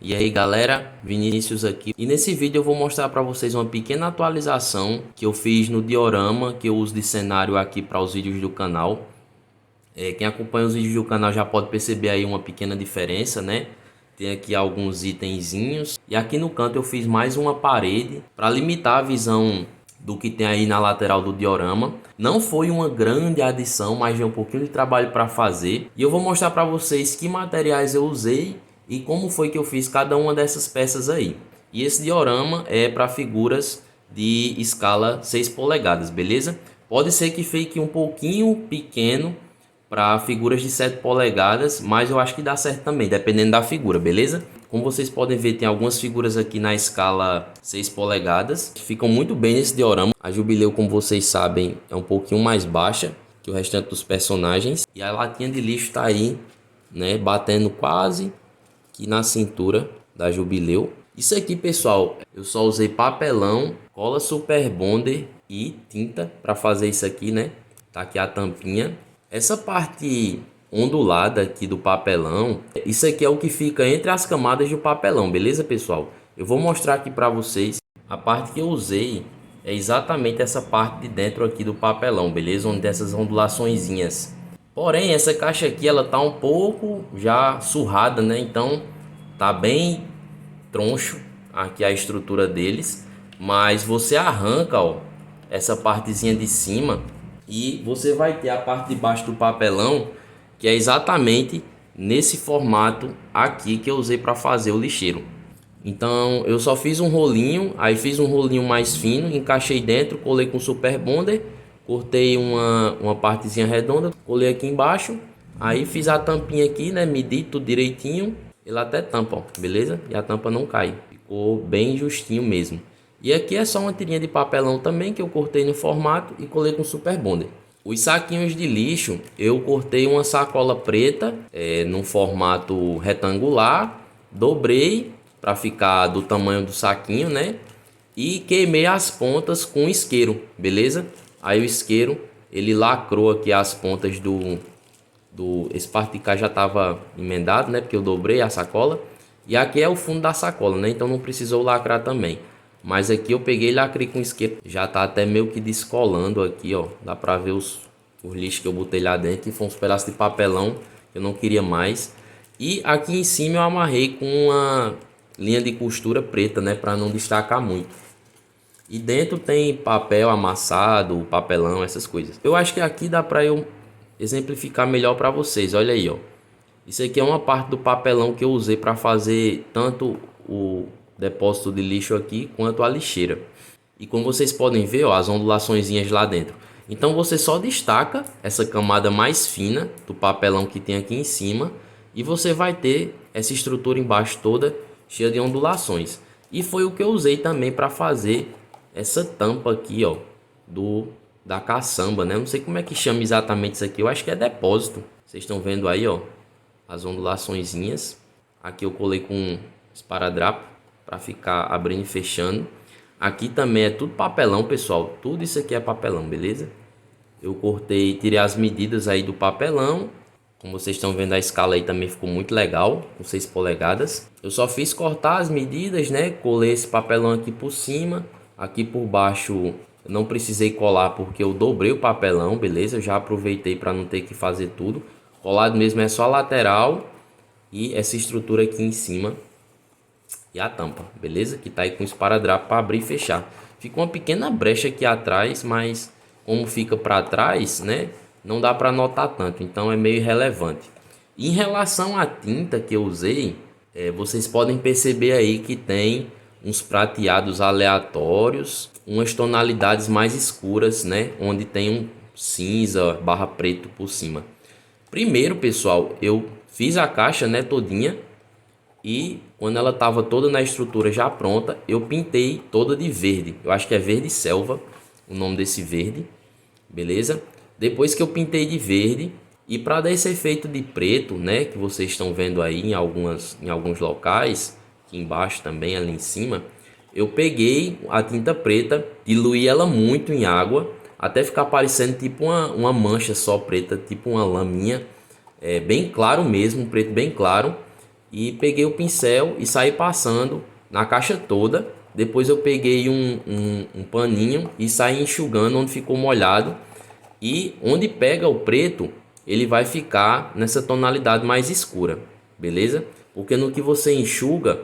E aí galera, Vinícius aqui, e nesse vídeo eu vou mostrar para vocês uma pequena atualização que eu fiz no diorama que eu uso de cenário aqui para os vídeos do canal. Quem acompanha os vídeos do canal já pode perceber aí uma pequena diferença, né? Tem aqui alguns itenzinhos e aqui no canto eu fiz mais uma parede para limitar a visão do que tem aí na lateral do diorama. Não foi uma grande adição, mas deu um pouquinho de trabalho para fazer. E eu vou mostrar para vocês que materiais eu usei e como foi que eu fiz cada uma dessas peças aí. E esse diorama é para figuras de escala 6 polegadas, beleza? Pode ser que fique um pouquinho pequeno para figuras de 7 polegadas, mas eu acho que dá certo também, dependendo da figura, beleza? Como vocês podem ver, tem algumas figuras aqui na escala 6 polegadas que ficam muito bem nesse diorama. A Jubileu, como vocês sabem, é um pouquinho mais baixa que o restante dos personagens. E a latinha de lixo tá aí, né, batendo quase que na cintura da Jubileu. Isso aqui, pessoal, eu só usei papelão, cola Super Bonder e tinta para fazer isso aqui, né? Tá aqui a tampinha. Essa parte ondulada aqui do papelão, isso aqui é o que fica entre as camadas do papelão, beleza, pessoal? Eu vou mostrar aqui para vocês. A parte que eu usei é exatamente essa parte de dentro aqui do papelão, beleza? Onde dessas ondulaçõezinhas. Porém, essa caixa aqui ela tá um pouco já surrada, né? Então tá bem troncho aqui a estrutura deles, mas você arranca, ó, essa partezinha de cima e você vai ter a parte de baixo do papelão, que é exatamente nesse formato aqui que eu usei para fazer o lixeiro. Então eu só fiz um rolinho, aí fiz um rolinho mais fino, encaixei dentro, colei com Super Bonder, cortei uma partezinha redonda, colei aqui embaixo, aí fiz a tampinha aqui, né, medi tudo direitinho, ele até tampa, ó, beleza? E a tampa não cai, ficou bem justinho mesmo. E aqui é só uma tirinha de papelão também que eu cortei no formato e colei com Super Bonder. Os saquinhos de lixo, eu cortei uma sacola preta num formato retangular, dobrei para ficar do tamanho do saquinho, né? E queimei as pontas com isqueiro, beleza? Aí o isqueiro, ele lacrou aqui as pontas esse parte de cá já estava emendado, né? Porque eu dobrei a sacola. E aqui é o fundo da sacola, né? Então não precisou lacrar também. Mas aqui eu peguei e lacrei com isqueiro. Já tá até meio que descolando aqui, ó. Dá pra ver os lixos que eu botei lá dentro. Que foi uns pedaços de papelão que eu não queria mais. E aqui em cima eu amarrei com uma linha de costura preta, né? Pra não destacar muito. E dentro tem papel amassado, papelão, essas coisas. Eu acho que aqui dá pra eu exemplificar melhor pra vocês. Olha aí, ó. Isso aqui é uma parte do papelão que eu usei para fazer tanto o depósito de lixo aqui quanto a lixeira. E como vocês podem ver, ó, as ondulaçõezinhas lá dentro. Então você só destaca essa camada mais fina do papelão que tem aqui em cima e você vai ter essa estrutura embaixo toda cheia de ondulações. E foi o que eu usei também para fazer essa tampa aqui, ó, da caçamba, né? Eu não sei como é que chama exatamente isso aqui. Eu acho que é depósito. Vocês estão vendo aí, ó, as ondulaçõezinhas. Aqui eu colei com esparadrapo para ficar abrindo e fechando. Aqui também é tudo papelão, pessoal. Tudo isso aqui é papelão, beleza? Eu cortei, tirei as medidas aí do papelão. Como vocês estão vendo, a escala aí também ficou muito legal, com 6 polegadas. Eu só fiz cortar as medidas, né? Colei esse papelão aqui por cima. Aqui por baixo eu não precisei colar porque eu dobrei o papelão, beleza? Eu já aproveitei para não ter que fazer tudo. Colado mesmo é só a lateral e essa estrutura aqui em cima e a tampa, beleza? Que tá aí com esparadrapo para abrir e fechar. Fica uma pequena brecha aqui atrás, mas como fica para trás, né? Não dá para notar tanto, então é meio irrelevante. Em relação à tinta que eu usei, vocês podem perceber aí que tem uns prateados aleatórios, umas tonalidades mais escuras, né? Onde tem um cinza barra preto por cima. Primeiro, pessoal, eu fiz a caixa, né, todinha, e quando ela estava toda na estrutura já pronta, eu pintei toda de verde. Eu acho que é verde selva, o nome desse verde, beleza? Depois que eu pintei de verde, e para dar esse efeito de preto, né, que vocês estão vendo aí em alguns locais, aqui embaixo também, ali em cima, eu peguei a tinta preta, diluí ela muito em água, até ficar parecendo tipo uma mancha só preta, tipo uma laminha, bem claro mesmo, um preto bem claro. e peguei o pincel e saí passando na caixa toda. Depois eu peguei um paninho e saí enxugando onde ficou molhado. E onde pega o preto, ele vai ficar nessa tonalidade mais escura, beleza? Porque no que você enxuga,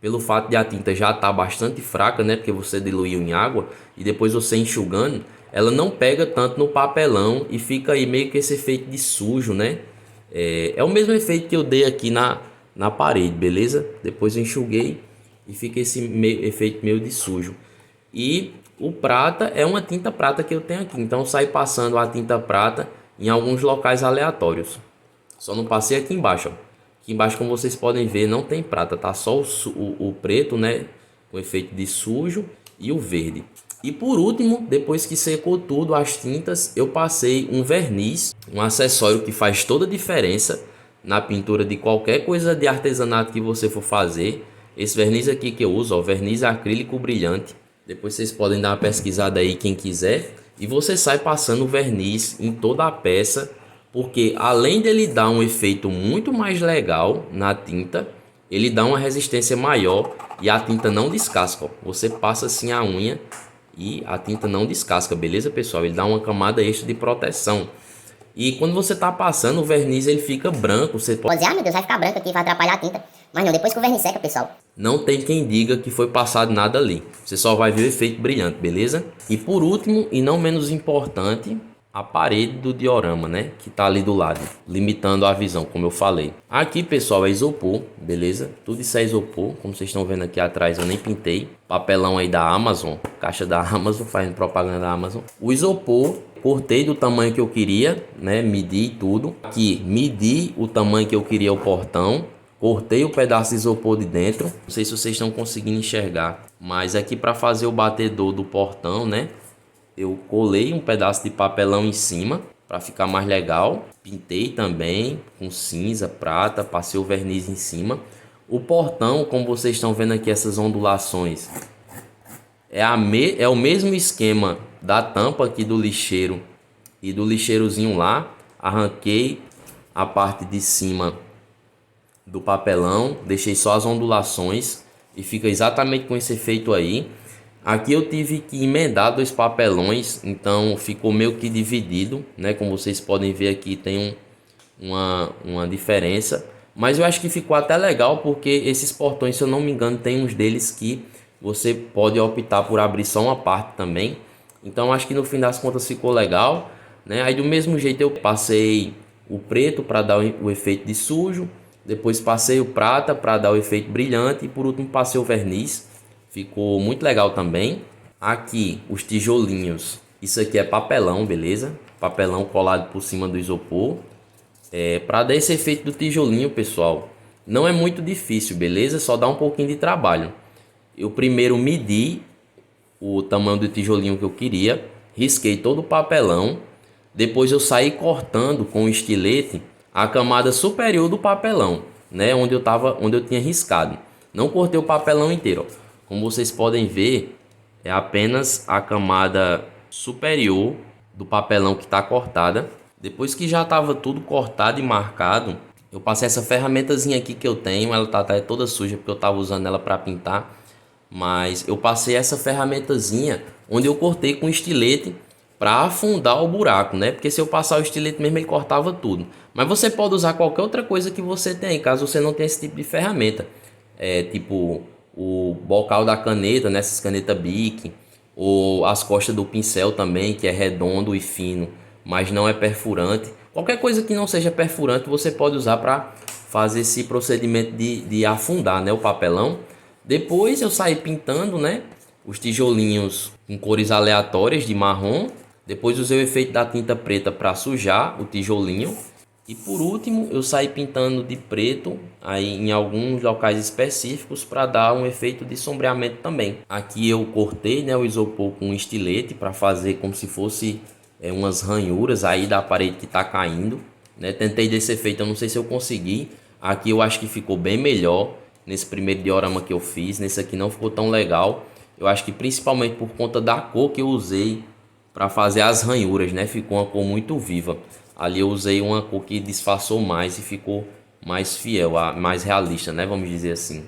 pelo fato de a tinta já estar bastante fraca, né? Porque você diluiu em água e depois você enxugando, ela não pega tanto no papelão e fica aí meio que esse efeito de sujo, né? É o mesmo efeito que eu dei aqui na parede, beleza? Depois eu enxuguei e fica esse efeito meio de sujo. E o prata é uma tinta prata que eu tenho aqui, então sai passando a tinta prata em alguns locais aleatórios. Só não passei aqui embaixo, ó. Aqui embaixo, como vocês podem ver, não tem prata, tá só o preto, né, com efeito de sujo, e o verde. E por último, depois que secou tudo as tintas, eu passei um verniz, um acessório que faz toda a diferença na pintura de qualquer coisa de artesanato que você for fazer. Esse verniz aqui que eu uso, ó, verniz acrílico brilhante. Depois vocês podem dar uma pesquisada aí quem quiser. E você sai passando o verniz em toda a peça, porque além dele dar um efeito muito mais legal na tinta, ele dá uma resistência maior e a tinta não descasca, ó. Você passa assim a unha e a tinta não descasca, beleza, pessoal? Ele dá uma camada extra de proteção. E quando você tá passando o verniz, ele fica branco. Você pode dizer, ah, meu Deus, vai ficar branco aqui, vai atrapalhar a tinta. Mas não, depois que o verniz seca, pessoal, não tem quem diga que foi passado nada ali. Você só vai ver o efeito brilhante, beleza? E por último, e não menos importante, a parede do diorama, né? Que tá ali do lado, limitando a visão, como eu falei. Aqui, pessoal, é isopor, beleza? Tudo isso é isopor. Como vocês estão vendo aqui atrás, eu nem pintei. Papelão aí da Amazon, caixa da Amazon, fazendo propaganda da Amazon. O isopor, cortei do tamanho que eu queria, né? Medi tudo. Aqui, medi o tamanho que eu queria o portão. Cortei o pedaço de isopor de dentro. Não sei se vocês estão conseguindo enxergar, mas aqui para fazer o batedor do portão, né? Eu colei um pedaço de papelão em cima para ficar mais legal. Pintei também com cinza, prata, passei o verniz em cima. O portão, como vocês estão vendo aqui, essas ondulações, é o mesmo esquema da tampa aqui do lixeiro e do lixeirozinho lá. Arranquei a parte de cima do papelão, deixei só as ondulações e fica exatamente com esse efeito aí. Aqui eu tive que emendar dois papelões, então ficou meio que dividido, né? Como vocês podem ver aqui tem uma diferença, mas eu acho que ficou até legal porque esses portões, se eu não me engano, tem uns deles que você pode optar por abrir só uma parte também. Então acho que no fim das contas ficou legal, né? Aí do mesmo jeito eu passei o preto para dar o efeito de sujo. Depois passei o prata para dar o efeito brilhante e por último passei o verniz. Ficou muito legal também. Aqui os tijolinhos. Isso aqui é papelão, beleza? Papelão colado por cima do isopor. Para dar esse efeito do tijolinho, pessoal, não é muito difícil, beleza? Só dá um pouquinho de trabalho. Eu primeiro medi o tamanho do tijolinho que eu queria. Risquei todo o papelão. Depois eu saí cortando com o estilete a camada superior do papelão, né, onde eu tinha riscado. Não cortei o papelão inteiro, ó. Como vocês podem ver, é apenas a camada superior do papelão que está cortada. Depois que já estava tudo cortado e marcado, eu passei essa ferramentazinha aqui que eu tenho. Ela tá toda suja porque eu estava usando ela para pintar, mas eu passei essa ferramentazinha onde eu cortei com estilete para afundar o buraco, né? Porque se eu passar o estilete mesmo, ele cortava tudo. Mas você pode usar qualquer outra coisa que você tem, caso você não tenha esse tipo de ferramenta. Tipo o bocal da caneta, nessas canetas Bic, ou as costas do pincel também, que é redondo e fino, mas não é perfurante. Qualquer coisa que não seja perfurante, você pode usar para fazer esse procedimento de afundar, né, o papelão. Depois eu saí pintando, né, os tijolinhos em cores aleatórias de marrom. Depois usei o efeito da tinta preta para sujar o tijolinho. E por último eu saí pintando de preto aí em alguns locais específicos para dar um efeito de sombreamento também. Aqui eu cortei, né, o isopor com um estilete para fazer como se fosse umas ranhuras aí da parede que está caindo, né? Tentei desse efeito, eu não sei se eu consegui. Aqui eu acho que ficou bem melhor nesse primeiro diorama que eu fiz. Nesse aqui não ficou tão legal. Eu acho que principalmente por conta da cor que eu usei para fazer as ranhuras, né? Ficou uma cor muito viva. Ali eu usei uma cor que disfarçou mais e ficou mais fiel, mais realista, né? Vamos dizer assim.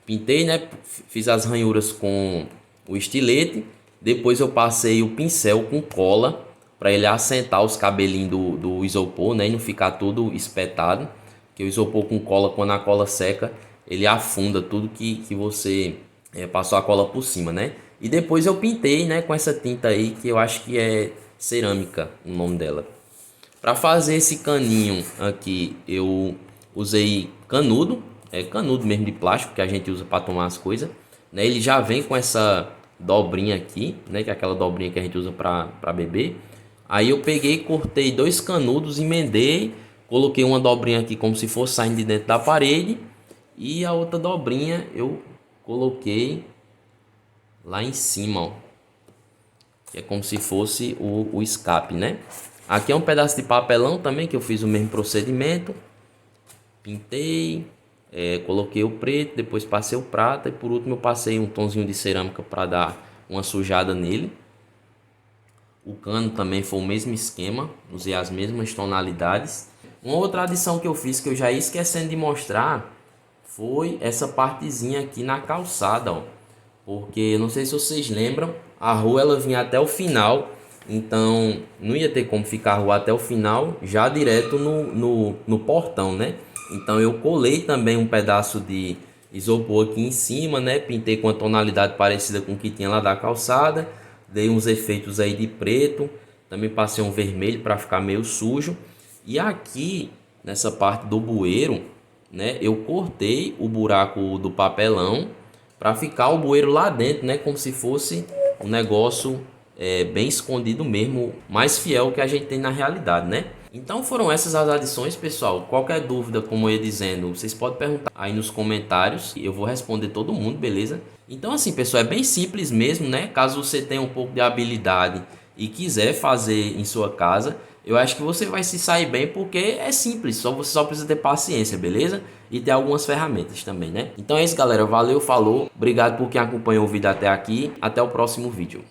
Pintei, né? Fiz as ranhuras com o estilete. Depois eu passei o pincel com cola para ele assentar os cabelinhos do isopor, né? E não ficar tudo espetado. Que o isopor com cola, quando a cola seca, ele afunda tudo que você passou a cola por cima, né? E depois eu pintei, né? Com essa tinta aí que eu acho que é cerâmica, o nome dela. Para fazer esse caninho aqui, eu usei canudo, canudo mesmo de plástico que a gente usa para tomar as coisas, né? Ele já vem com essa dobrinha aqui, né? Que é aquela dobrinha que a gente usa para beber. Aí eu peguei, cortei 2 canudos, emendei, coloquei uma dobrinha aqui como se fosse saindo de dentro da parede e a outra dobrinha eu coloquei lá em cima, ó. Que é como se fosse o escape, né? Aqui é um pedaço de papelão também que eu fiz o mesmo procedimento. Pintei, coloquei o preto, depois passei o prata e por último eu passei um tonzinho de cerâmica para dar uma sujada nele. O cano também foi o mesmo esquema, usei as mesmas tonalidades. Uma outra adição que eu fiz que eu já ia esquecendo de mostrar foi essa partezinha aqui na calçada, ó. Porque eu não sei se vocês lembram, a rua ela vinha até o final, então não ia ter como ficar a rua até o final, já direto no portão, né? Então eu colei também um pedaço de isopor aqui em cima, né? Pintei com a tonalidade parecida com o que tinha lá da calçada, dei uns efeitos aí de preto, também passei um vermelho para ficar meio sujo. E aqui nessa parte do bueiro, né? Eu cortei o buraco do papelão para ficar o bueiro lá dentro, né? Como se fosse um negócio bem escondido mesmo, mais fiel que a gente tem na realidade, né? Então foram essas as adições, pessoal. Qualquer dúvida, como eu ia dizendo, vocês podem perguntar aí nos comentários. Eu vou responder todo mundo, beleza? Então assim, pessoal, é bem simples mesmo, né? Caso você tenha um pouco de habilidade e quiser fazer em sua casa, eu acho que você vai se sair bem porque é simples, você só precisa ter paciência, beleza? E ter algumas ferramentas também, né? Então é isso, galera. Valeu, falou. Obrigado por quem acompanhou o vídeo até aqui. Até o próximo vídeo.